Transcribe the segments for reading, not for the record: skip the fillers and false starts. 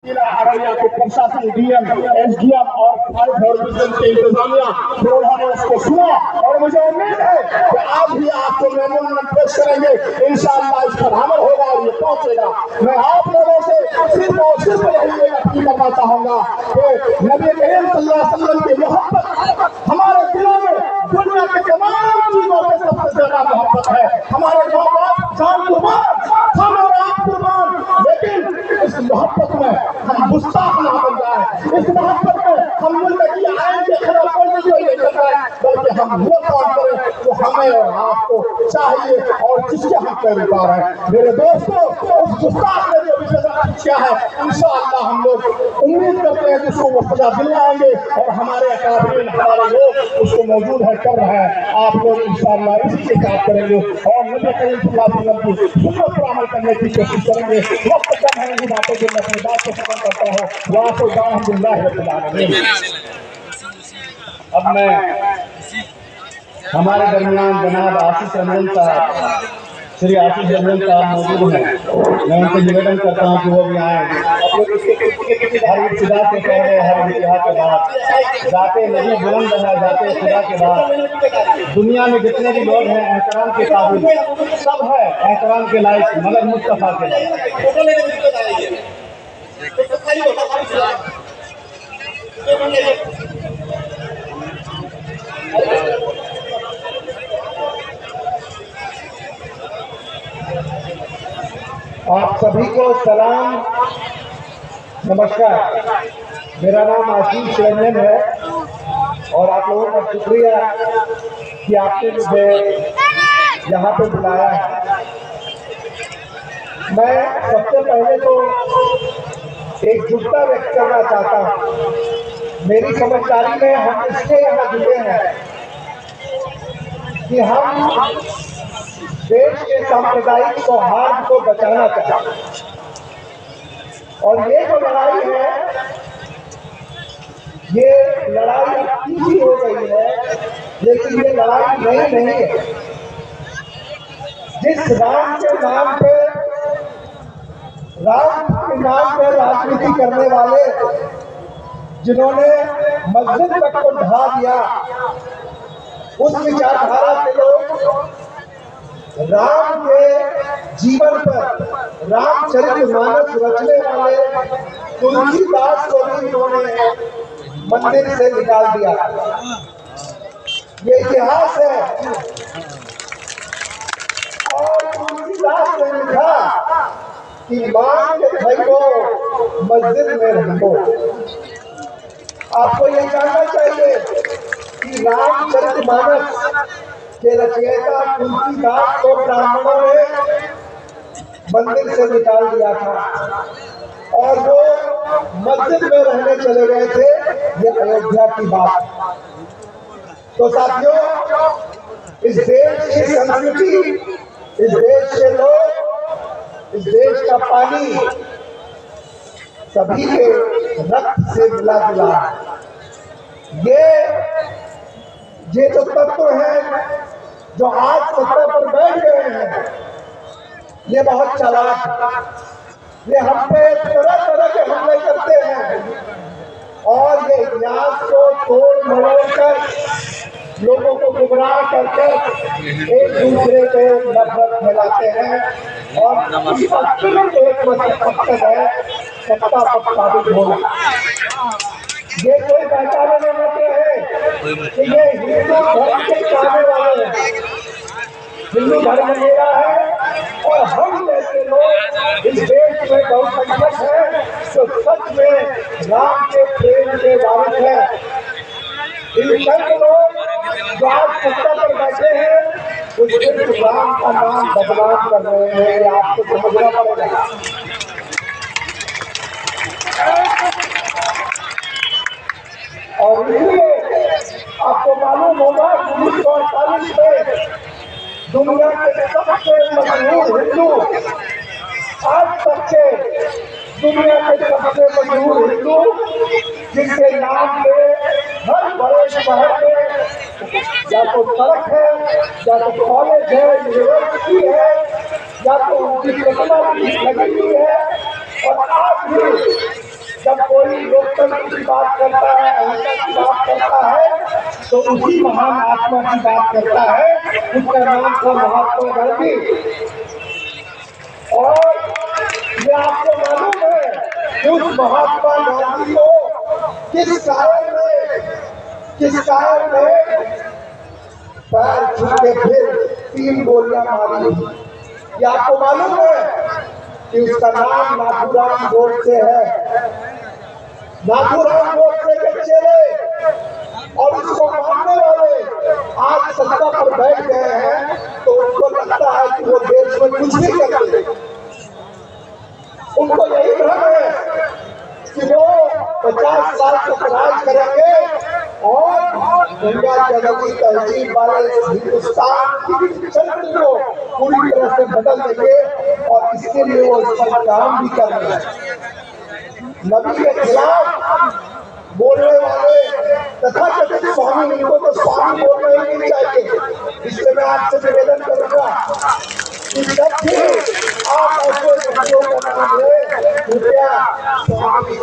जिला अररिया के प्रशासन डीएम एसडीएम और फायर डिवीजन के इंतजामिया उन्होंने उसको सुना और मुझे उम्मीद है कि आज भी आपको मेमोरेंडम पेश करेंगे। इंशाअल्लाह इस पर अमल होगा और ये पहुंचेगा। मैं आप लोगों से सिर्फ और सिर्फ यही अपील करना चाहूंगा कि नबी करीम सल्लल्लाहु अलैहि वसल्लम की मोहब्बत हमारे दिलों में दुनिया के तमाम चीजों से सबसे ज्यादा मोहब्बत है। हमारे माँ बाप जान कुर्बान, हम और आप कुर्बान, लेकिन इस मोहब्बत में हम गुस्ताख ना बन जाए। इस मोहब्बत में हम जिंदगी आए के खिलाफ कोई नहीं कर रहा है, बल्कि हम वो काम करें जो हमें और आपको चाहिए और जिसके हम पैरोकार हैं। मेरे दोस्तों, उस गुस्ताख ने जो सजा किया है, इंशाअल्लाह हम लोग उम्मीद करते हैं कि उसको वो सजा दिलाएंगे और हमारे अकाबरीन, हमारे लोग उसको मौजूद है, कर रहे हैं। आप लोग इंशाअल्लाह इसी के साथ करेंगे और नबी करीम सल्लल्लाहु अलैहि वसल्लम की सुन्नत पर अमल करने की कोशिश करेंगे। वक्त कम है, इन बातों को मैं अपनी बात को खत्म करता हूँ। वाक़िअ अल्हम्दुलिल्लाह रब्बिल आलमीन। अब मैं हमारे दरमियान जनाब आशीष रंजन साहब, श्री आशीष रंजन साहब मौजूद हैं। मैं उनसे निवेदन करता हूँ कि वो भी आए। हर इब्तिदा से पहले, हर इंतहा के बाद जाते नबी बुलंद है, जाते खुदा के बाद दुनिया में जितने भी लोग हैं एहतराम के काबिल सब है, एहतराम के लायक मगर मुस्तफा के लायक। आप सभी को सलाम, नमस्कार। मेरा नाम आशीष रंजन है और आप लोगों का शुक्रिया कि आपने मुझे यहाँ पे बुलाया है। मैं सबसे पहले तो एकजुटता व्यक्त करना चाहता हूँ। मेरी समझदारी में हम इसलिए यहाँ जुटे हैं कि हम देश के सांप्रदायिक सौहार्द को बचाना चाहते हैं और ये जो लड़ाई है, ये लड़ाई तीखी हो गई है, लेकिन ये लड़ाई नई नहीं है। जिस राम के नाम पे राजनीति करने वाले, जिन्होंने मस्जिद तक को ढा दिया, उस विचारधारा के लोग राम के जीवन पर रामचरितमानस रचने वाले तुलसीदास को भी इन्होंने मंदिर से निकाल दिया। ये इतिहास है और तुलसीदास ने लिखा कि मां के भाई को मस्जिद में रखो। आपको ये जानना चाहिए कि रामचरितमानस के रचयिता तुलसीदास को ब्राह्मणों ने मंदिर से निकाल दिया था और वो मस्जिद में रहने चले गए थे। ये अयोध्या की बात। तो साथियों, इस देश की संस्कृति, इस देश के लोग, इस देश का पानी सभी के रक्त से मिला जुला है। ये जो तत्व है जो आज सत्ता पर बैठ गए हैं, ये बहुत चालाक, ये हम पे तरह तरह के हमले करते हैं और ये इतिहास को तोड़ मरोड़ कर, लोगों को गुमराह करके एक दूसरे पे नफरत फैलाते हैं और इसका सिर्फ एक मकसद है, सत्ता पर काबिज होना। ये कोई पहचानने वाले हैं कि ये हिंदू धर्म के चाहने वाले हैं, हिंदू धर्म मेरा है और हम जैसे लोग इस देश में बहुसंख्यक हैं तो सच में राम के प्रेम के वारिस हैं। इन चंद लोग जो आज सत्ता पर बैठे हैं, वो सिर्फ राम का नाम बदनाम कर रहे हैं। ये आपको समझना पड़ेगा। और इसलिए आपको मालूम होगा 1948 में दुनिया के सबसे मशहूर हिंदू, आज तक के दुनिया के सबसे मशहूर हिंदू, जिनके नाम पे हर बड़े शहर में या तो सड़क है, या तो कॉलेज है, यूनिवर्सिटी है, या तो उनकी प्रतिमा लगी हुई है और आज भी लोकतंत्र की बात करता है, अहिंसा की बात करता है, तो उसी महान आत्मा की बात करता है। उसका नाम था महात्मा गांधी। और ये आपको मालूम है कि उस महात्मा गांधी को किस कायर ने पैर छू के फिर 3 गोलियां मारी? ये आपको मालूम है कि उसका नाम नाथूराम गोडसे है। नाथूराम गोडसे के चेले और उसको मानने वाले आज सत्ता पर बैठ गए हैं, तो उनको लगता है कि वो देश में कुछ भी कर दे। उनको यही भ्रम है कि वो 50 साल तक राज करेंगे और गंगा जगती तहजीब वाले हिंदुस्तान की चरित्र को पूरी तरह से बदल देंगे। और इसके लिए वो इस पर काम भी कर रहे हैं। नबी के खिलाफ बोलने वाले तथा कथित स्वामी, इनको तो स्वामी बोलना ही नहीं चाहिए। इसलिए मैं आपसे निवेदन करूंगा कि जब भी आप ऐसे बच्चों का नाम ले, कृपया स्वामी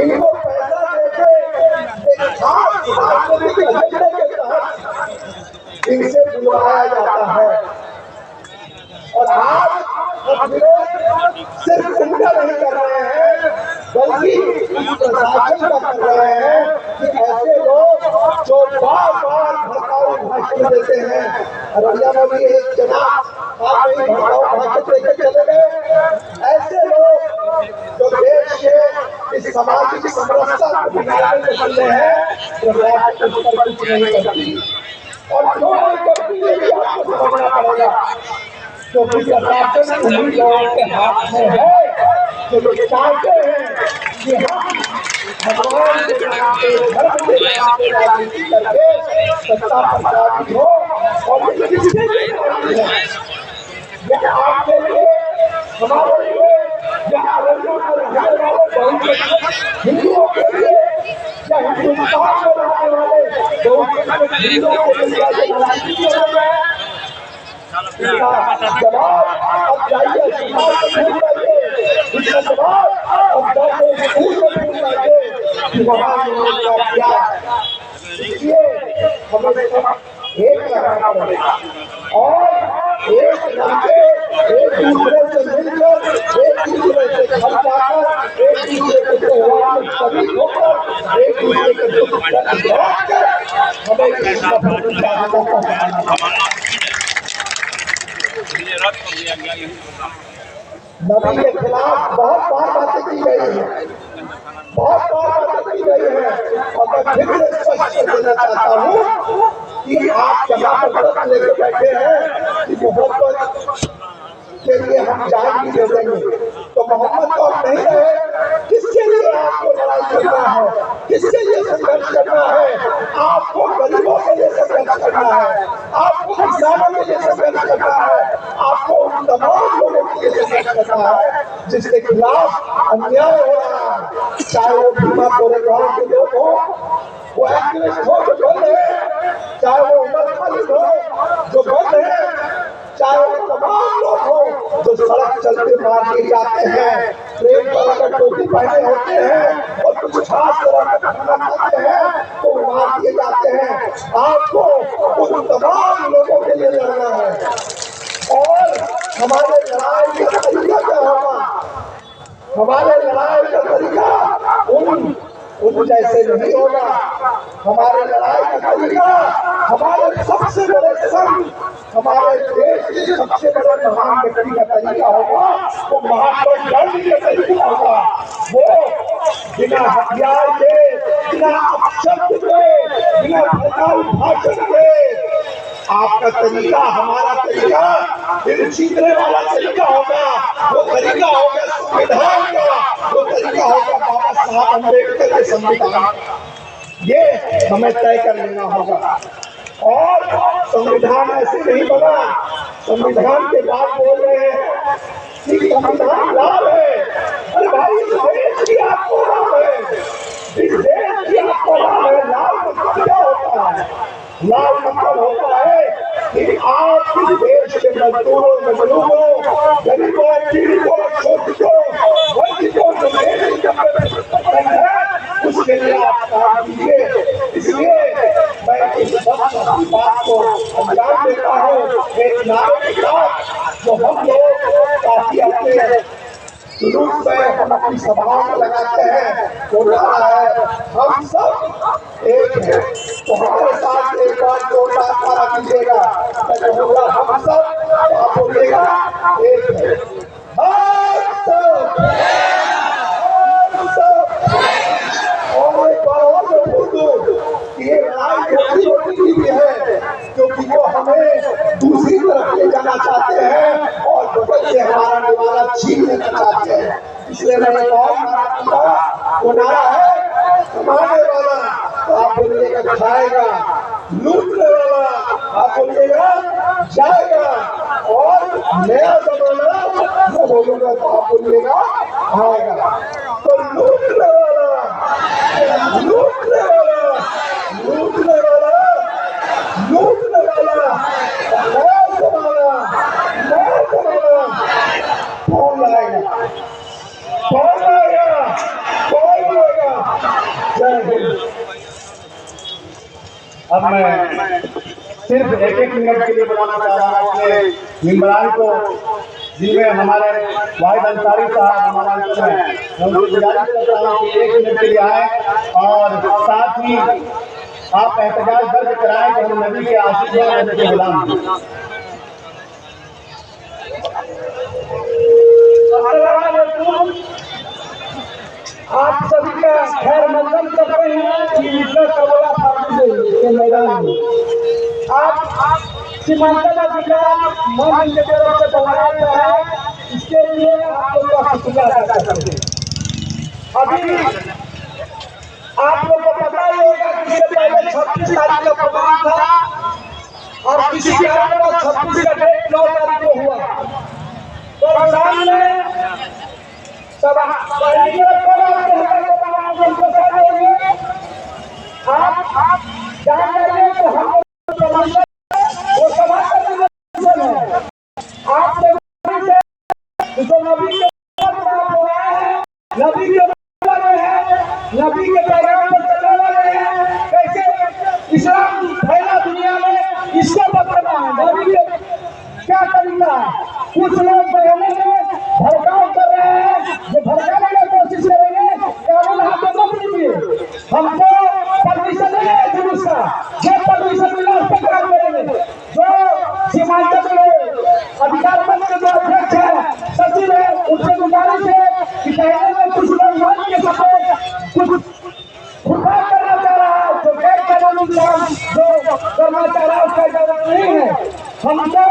इनको पैसा देके एक खास राजनीतिक एजेंडे के तहत इनसे बुलवाया जाता है। और आज विरोध सिर्फ उनका नहीं कर रहे हैं, बल्कि प्रशासन का कर रहे हैं कि ऐसे लोग जो बार-बार भड़काऊ भाषण देते हैं। अररिया में भी एक जनाब आप ही भड़काऊ भाषण देके चले गए। ऐसे लोग जो देश के इस सामाजिक समरसता को बिगाड़ने में चले हैं, प्रशासन उस पर कुछ नहीं करती। और जो नहीं करती ये भी आपको समझना पड़ेगा, क्योंकि प्रशासन उन्हीं लोगों के हाथ में है जो लोग चाहते हैं कि हम भगवान के नाम पे, धर्म के नाम पे राजनीति करके सत्ता पर काबिज हो। और ये किसके लिए काबिज है? यह आपके लिए, हमारे लिए, या अररिया में रहने वाले बहुसंख्यक हिंदुओं के लिए, या हिंदुस्तान में रहने वाले बहुसंख्यक हिंदुओं के लिए राजनीति हो रही है? जवाब अब जाइए अस्पताल में ढूंढ जाइए, इसका जवाब अब जाके स्कूल में ढूंढ जाइए कि वहाँ उन्होंने क्या किया। इसलिए हमें सब एक रहना पड़ेगा और एक रहकर एक दूसरे से मिलकर, एक दूसरे से घर जाकर, एक दूसरे के त्योहार में शरीक होकर, एक दूसरे के दुख दर्द बांटकर हमें इसका प्रतिष्ठा करना। नबी के खिलाफ बहुत बार बातें की गई है, बहुत बार बातें की गई है। और मैं फिर से स्पष्ट कर देना चाहता हूँ कि आप जहाँ पर व्रत लेके बैठे हैं कि मोहब्बत के लिए हम जान भी दे देंगे, तो मोहब्बत तो नहीं रहे। किसके लिए आपको लड़ाई करना है? किसके लिए संघर्ष करना है? आपको गरीबों के लिए संघर्ष करना है, आपको किसानों के लिए संघर्ष करना है, आपको उन तमाम लोगों के लिए संघर्ष करना है जिसके खिलाफ अन्याय हो रहा है। चाहे वो भीमा कोरेगांव के लोग हो, वो एक्टिविस्ट हो जो बंद है, चाहे वो उमर खालिद हो जो बंद है, चाहे वो तमाम लोग हो जो सड़क चलते मार दिए जाते हैं, ट्रेन पर अगर टोपी पहने होते हैं और कुछ खास तरह का खाना खाते हैं तो मार दिए जाते हैं। आपको उन तमाम लोगों के लिए लड़ना है। और हमारे लड़ाई का तरीका क्या होगा? हमारे लड़ाई का तरीका उन जैसे नहीं होगा। हमारे लड़ाई का तरीका हमारे सबसे बड़े संत, हमारे देश के सबसे बड़े महान व्यक्ति का तरीका होगा, वो महात्मा गांधी का तरीका होगा। वो बिना हथियार के, बिना अपशब्द के, बिना भड़काऊ भाषण के, आपका तरीका, हमारा तरीका दिल जीतने वाला तरीका होगा। वो तरीका होगा संविधान का, वो तरीका होगा बाबा साहब अम्बेडकर के संविधान। ये हमें तय कर लेना होगा। और संविधान ऐसे नहीं बना, संविधान के बाद बोल रहे हैं कि संविधान लाभ है। अरे भाई, इस देश की आपको लाभ है, इस देश की आपको लाभ है। लाभ मतलब क्या होता है? लाभ मतलब होता है कि आप इस देश के मजदूरों, मजलूमों, गरीबों, पीड़ितों, शोषितों, वंचितों, जुलूस में हम अपनी सभाओं में लगाते हैं तो नारा है हम सब एक हैं। तो हमारे साथ एक बार जोरदार नारा कीजिएगा, मैं कहूँगा हम सब, तो आप बोलिएगा एक है। हम सब, हम सब। और एक बार और मैं बोल दूं कि ये लड़ाई रोटी की भी है, क्योंकि वो हमें दूसरी तरफ ले जाना चाहते हैं और बगल से हमारा निवाला छीन लेना चाहते हैं। इसलिए मैं एक और नारा दूंगा, वो नारा है कमाने वाला, तो आप बोलिएगा खाएगा, लूटने वाला आप बोलिएगा जाएगा, और नया जमाना वो बोलूंगा तो आप बोलिएगा आएगा। तो लूटने वाला, लूटने वाला, लूटने वाला, लूटने वाला, नया जमाना, नया जमाना कौन लाएगा, कौन लाएगा, कौन लाएगा। जय हिंद। अब मैं सिर्फ एक मिनट के लिए बुलाना चाह रहा हूँ अपने मेंबरान को, जिनमें हमारे वाहिद अंसारी साहब हमारा अंचल है। मैं उनसे गुजारिश करता हूँ कि 1 मिनट के लिए आए और साथ ही आप एहतजाज दर्ज कराएं कि हम नबी के आशिक हैं, नबी के गुलाम हैं। आप सभी का खैर मकदम करते हैं कि इसका कबला फारूकी के मैदान में आप सीमांचल अधिकार मन के तरफ से बनाया गया है, इसके लिए आप लोग का शुक्रिया अदा करते हैं। अभी आप लोग को पता ही होगा कि इससे पहले 26 तारीख का प्रोग्राम था और किसी कारण 26 का डेट 9 तारीख को हुआ। तो सामने सब आप जान रहे कि हम वो समाज है। आप जो नबी के नबी के नबी के पैगाम पर चलने वाले हैं, कैसे इस्लाम फैला दुनिया में, इसको बताना है। नबी के क्या तरीका है, कुछ लोग बहने में भड़काव कर रहे हैं, जो भड़काने की कोशिश करेंगे कानून हाथ में मत लीजिए। हमको परमिशन नहीं है जुलूस का, जो परमिशन मिला उस पर काम करेंगे। जो सीमांचल के अधिकार मंच के जो अध्यक्ष है, सचिव है, उनसे गुजारिश है कि कहने में कुछ लोग मान के सके कुछ खुदा करना चाह रहा है, जो गैर कानूनी काम जो करना चाह रहा है उसका इजाजत नहीं है। हमको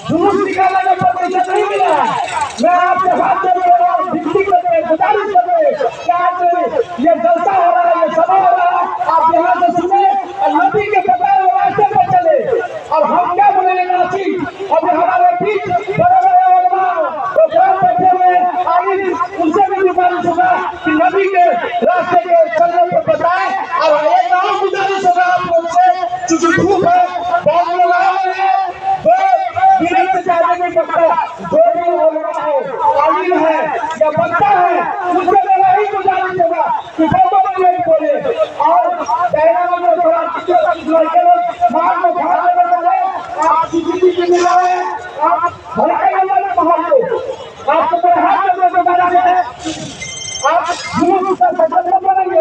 जुलूस निकालने का परमिशन नहीं मिला है। मैं आपके हाथ में विनती करके गुजारिश करके क्या ये जलसा हो रहा है, ये सभा हो रहा है, आप यहाँ से सुने और नबी के बताए हुए रास्ते पर चले। अब हम क्या बोलेंगे नाची, अब हमारे बीच बड़े बड़े प्रोग्राम बैठे हुए आगे उनसे भी गुजारिश होगा कि नबी के रास्ते के चलने को बताएं। और एक और गुजारिश होगा आप लोग से, चूंकि धूप है, बहुत लोग आए हुए हैं, विनम्र जाने नहीं पड़ता, जो भी बोलना है, आलिम है या बनता है, उनसे मेरा ही गुजारिश होगा कि बहुत नहीं बोले। और डायना में थोड़ा लड़के लोग मार में खाने में चले, आप सीसीटीवी के मिला है, आप भड़के नंबर पहुंच लो, आपको मेरे हाथ में गुजारिश है, आप जुलूस का सफल बनेंगे।